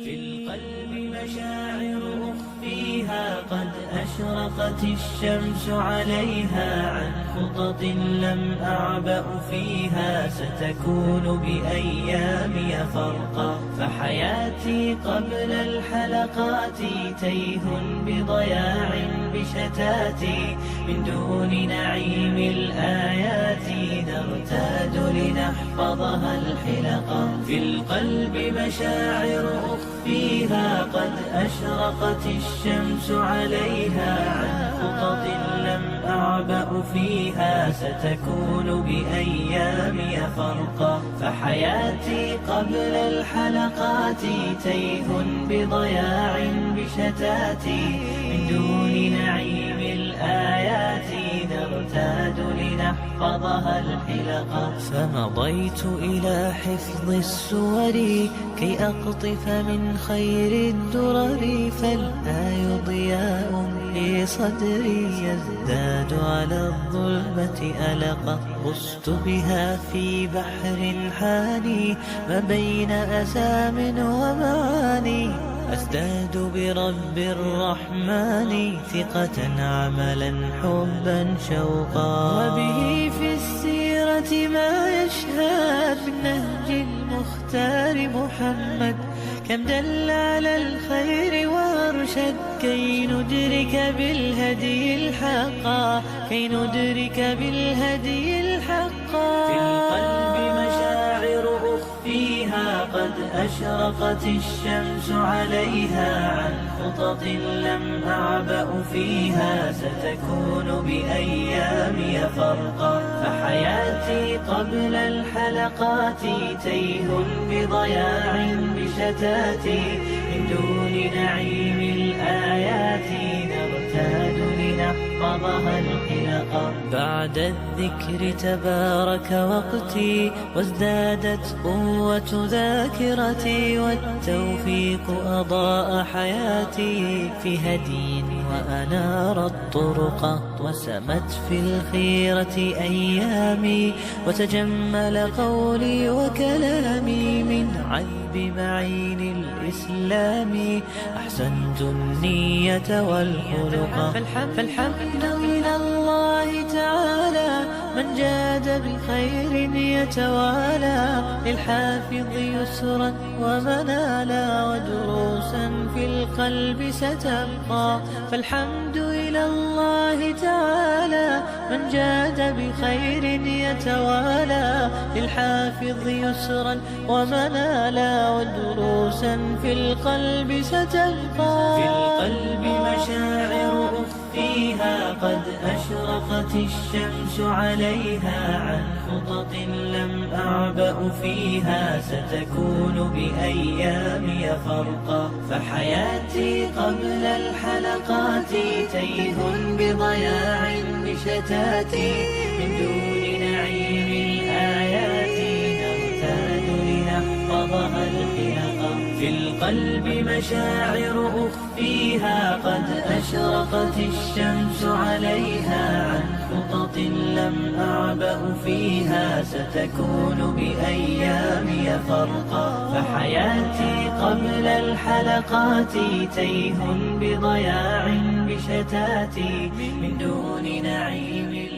في القلب مشاعر أخفيها قد أشرقت الشمس عليها عن خطط لم أعبأ فيها ستكون بأيامي فرقا فحياتي قبل الحلقات تيه بضياع بشتاتي من دون نعيم الآيات نرتاد لنحفظها الحلقا في القلب مشاعر أخفيها قد أشرقت الشمس عليها عن خطط لم أعبأ فيها ستكون بأيامي فرقا فحياتي قبل الحلقات تيه بضياع بشتاتي من دون نعيم الآيات نرتاد لنحفظها الحلقا فمضيت إلى حفظ السور كي أقطف من خير الدرر فالآي ضياء في صدري يزداد على الظلمة ألقا غصت بها في بحر حاني ما بين أسام ومعاني أزداد برب الرحمن ثقة عملا حبا شوقا وبه في السيرة ما يشهد من نهج المختار محمد كم دل على الخير وارشد كي ندرك بالهدي الحقا في القلب مشاعر أخفيها قد أشرقت الشمس عليها عن خطط لم أعبأ فيها ستكون بأيامي فرقا فحياتي قبل الحلقات تيه بضياع بشتاتي من دون نعيم الآيات نرتاد لنحفظها الحلقا بعد الذكر تبارك وقتي وازدادت قوة ذاكرتي والتوفيق أضاء حياتي في هدي وأنار الطرق وسمت في الخيرة أيامي وتجمل قولي وكلامي من عذب معين الإسلام أحسنت النية والخلق فالحمد إلى الله تعالى من جاد بخير يتوالى للحافظ يسرا ومنالا ودروسا في القلب ستبقى فالحمد إلى الله تعالى من جاد بخير يتوالى للحافظ يسرا ومنالا ودروسا في القلب ستبقى في القلب مشاعر أخفيها قد أشرقت الشمس عليها عن خطط لم أعبأ فيها ستكون بأيامي فرقا فحياتي قبل الحلقات تيه بضياع بشتاتي من دون نعيم الآيات نرتاد لنحفظها الحلقا في القلب مشاعر أخفيها قد أشرقت الشمس عليها عن خطط لم أعبأ فيها ستكون بأيامي فرقا فحياتي قبل الحلقات تيه بضياع بشتاتي من دون نعيم